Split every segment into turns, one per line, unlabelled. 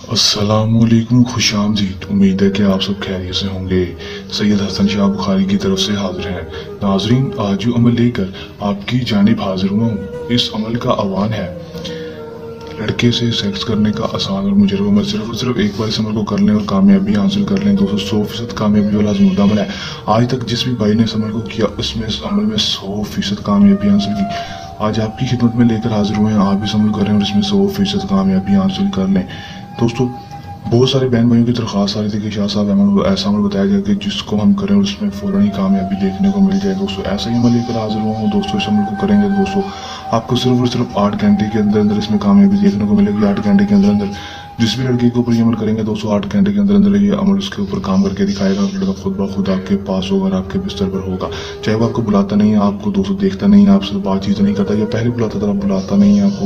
अस्सलामुअलैकुम, खुशामदीद। उम्मीद है कि आप सब खैरियत से होंगे। सैयद हसन शाह बुखारी की तरफ से हाजिर हैं। नाजरीन, आज जो अमल लेकर आपकी जानिब हाजिर हुआ हूँ, इस अमल का आह्वान है लड़के से सेक्स करने का आसान और मुजरब अमल। सिर्फ और सिर्फ एक बार इस अमल को कर लें और कामयाबी हासिल कर लें। दोस्तों, 100% कामयाबी वाला आजमूदा अमल है। आज तक जिस भी भाई ने इस अमल को किया, उसमें इस अमल में 100% कामयाबी हासिल की। आज आपकी खिदमत में लेकर हाजिर हुए हैं। आप इस अमल करें और इसमें 100% कामयाबी हासिल कर लें। दोस्तों, बहुत सारे बहन भाइयों की दरख्वास्त आ रही थी कि शाह साहब ऐसा अमल बताया गया कि जिसको हम करें और उसमें फ़ौरन ही कामयाबी देखने को मिल जाए। दोस्तों, ऐसा ही अमल लेकर हाजिर हुआ हूँ। दोस्तों, इस अमल को करेंगे दोस्तों, आपको सिर्फ और सिर्फ 8 घंटे के अंदर अंदर इसमें कामयाबी देखने को मिलेगी। 8 घंटे के अंदर अंदर जिस भी लड़के के ऊपर ये अमल करेंगे दोस्तों, 8 घंटे के अंदर अंदर ये अमल उसके ऊपर काम करके दिखाएगा। लड़का खुद ब खुद आपके पास होगा और आपके बिस्तर पर होगा। चाहे वो आपको बुलाता नहीं है, आपको दोस्तों देखता नहीं है, आपसे बातचीत नहीं करता, या पहले बुलाता था, बुलाता नहीं है आपको,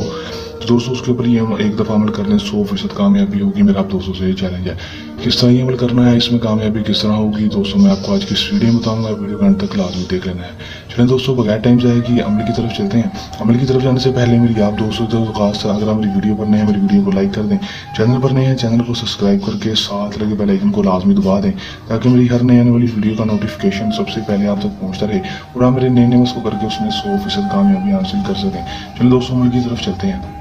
तो दोस्तों उसके ऊपर ये एक दफ़ा अमल कर लें, 100% कामयाबी होगी। मेरा आप दोस्तों से ये चैलेंज है। किस तरह ये अमल करना है, इसमें कामयाबी किस तरह होगी दोस्तों, मैं आपको आज की इस वीडियो में बताऊंगा। वीडियो का अंत तक लाजमी देख लेना है। चलें दोस्तों, बगैर टाइम जाए कि अमल की तरफ चलते हैं। अमल की तरफ जाने से पहले मेरी आप दोस्तों से दरख्वास्त है, अगर आप मेरी वीडियो पर नए हैं, मेरी वीडियो को लाइक कर दें। चैनल पर नए हैं, चैनल को सब्सक्राइब करके साथ लगे बेल आइकन को लाजमी दबा दें, ताकि मेरी हर नई आने वाली वीडियो का नोटिफिकेशन सबसे पहले आप तक पहुँचता रहे और आप मेरे नए नए उसको करके उसमें 100% कामयाबी हासिल कर सकें। चलिए दोस्तों, अमल की तरफ चलते हैं।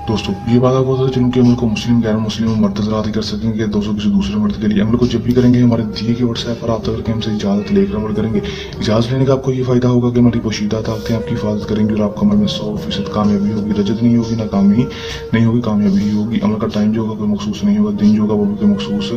दोस्तों, ये बात आपको बता दें, जिनके अमल को मुस्लिम गैर मुस्लिम मर्द हज़रात ही कर सकेंगे। दोस्तों, किसी दूसरे मर्द के लिए अमल को जब भी करेंगे, हमारे दिए के व्हाट्सएप पर आप तक करके हमसे इजाज़त लेकर अमल करेंगे। इजाज़त लेने का आपको ये फ़ायदा होगा कि हमारी पोशीदा ताकतें आपकी हिफाजत करेंगी और आपका अमल में 100% कामयाबी होगी। रजत नहीं होगी, नाकामी नहीं होगी, कामयाबी ही होगी। अमल का टाइम जो होगा कोई मखसूस नहीं होगा, दिन जो होगा वो भी कोई मखसूस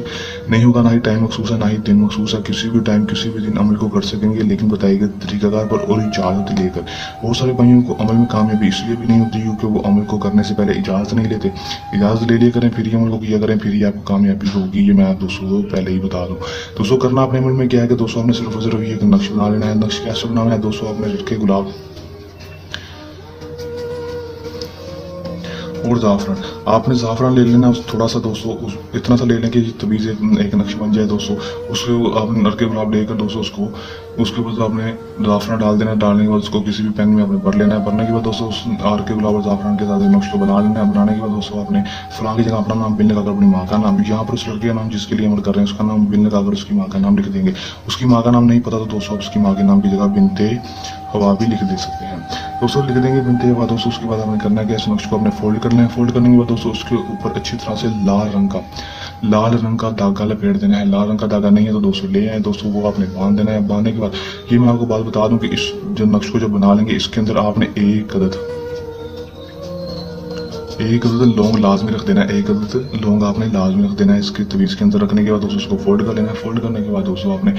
नहीं होगा, ना ही टाइम मखसूस है, ना ही दिन मखसूस है। किसी भी टाइम किसी भी दिन अमल को कर सकेंगे, लेकिन बताए गए तरीकाकार पर और इजाज़त लेकर। बहुत सारे भाइयों को अमल में कामयाबी इसलिए भी नहीं होती क्योंकि वो अमल को करने से पहले इजाज़त नहीं लेते। इजाज़त ले लिया करें, फिर ही अमल को किया करें, फिर ही आपको कामयाबी होगी। ये मैं आप दोस्तों को पहले ही बता दूं। दोस्तों, करना अपने अमल में क्या है कि दोस्तों आपने सिर्फ और सिर्फ ये एक नक्श बना लेना है। नक्श कैसे बनाना है दोस्तों, आपने रखे गुलाब और ज़ाफ़रान, आपने ज़ाफ़रान ले लेना थोड़ा सा दोस्तों, इतना सा ले लें कि तवीज़ एक नक्श बन जाए दोस्तों। उसको आपने नरके गुलाब लेकर दोस्तों उसके बाद आपने ज़ाफ़रान डाल देना। डालने के बाद उसको किसी भी पेन में आपने भर लेना है। भरने के बाद दोस्तों उस आर के गुलाब और ज़ाफ़रान के साथ नक्श को बना लेना है। बनाने के बाद दोस्तों आपने फलां की जगह अपना नाम बिन लगाकर अपनी माँ का नाम, यहाँ पर उस लड़के का नाम जिसके लिए अमल कर रहे हैं उसका नाम बिन लगाकर उसकी माँ का नाम लिख देंगे। उसकी माँ का नाम नहीं पता तो दोस्तों उसकी माँ के नाम की जगह बिनते हवा भी लिख दे सकते हैं दोस्तों। लिख देंगे बिनते हवा दोस्तों। उसके बाद आपने करना है कि इस नक्श को आपने फोल्ड करना है। फोल्ड करने के बाद दोस्तों उसके ऊपर अच्छी तरह से लाल रंग का धागा लपेट देना है। लाल रंग का धागा नहीं है तो दोस्तों ले आए दोस्तों, वो आपने बांध देना है। बांधने के बाद ये मैं आपको बात बता दूं कि इस जो नक्श को जब बना लेंगे, इसके अंदर आपने एक अदद लौंग लाजमी रख देना है। एक अदद लौंग आपने लाजमी रख देना है इसके तवीज़ के अंदर। रखने के बाद दोस्तों उसको फोल्ड कर लेना है। फोल्ड करने के बाद दोस्तों आपने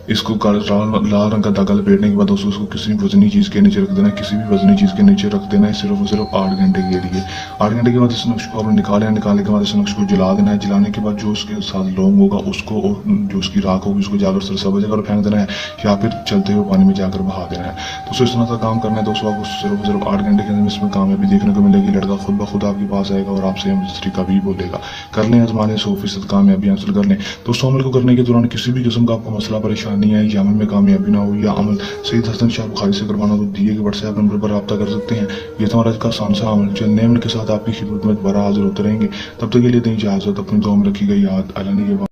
इसको लाल रंग का धागा लपेटने के बाद दोस्तों उसको किसी भी वजनी चीज़ के नीचे रख देना है। किसी भी वजनी चीज़ के नीचे रख देना है सिर्फ और सिर्फ 8 घंटे के लिए। 8 घंटे के बाद इस नक्श को आपने निकालना है। निकालने के बाद इस नक्श को जला देना है। जलाने के बाद जो उसके साथ लौंग होगा उसको और जो उसकी राख होगी उसको जाकर सरसबा जगह फेंक देना है, या फिर चलते हुए पानी में जाकर बहा देना है। दोस्तों, इस तरह का काम करना है दोस्तों। आपको सिर्फ और सिर्फ 8 घंटे के अंदर इसमें कामयाबी देखने को मिलेगी। लड़का खुद ब खुद आपके पास आएगा और आपसे हम इस तरीका भी बोलेगा। कर लें, आजमाने 100% कामयाबी हासिल कर लें। दोस्तों, अमल को करने के दौरान किसी भी किस्म का आपको मसला परेशानी है या अमल में कामयाबी ना हो, या अमल सैयद हसन शाह बुखारी से करवाना, तो दिए गए व्हाट्सएप नंबर पर रब्ता कर सकते हैं। ये तो हमारा का आसान सा अमल। चलने अमल के साथ आपकी खिदमत में दोबारा हाजिर होते रहेंगे। तब तक के लिए दें इजाज़त। अपनी दुआ में रखिएगा याद। अल्लाह ने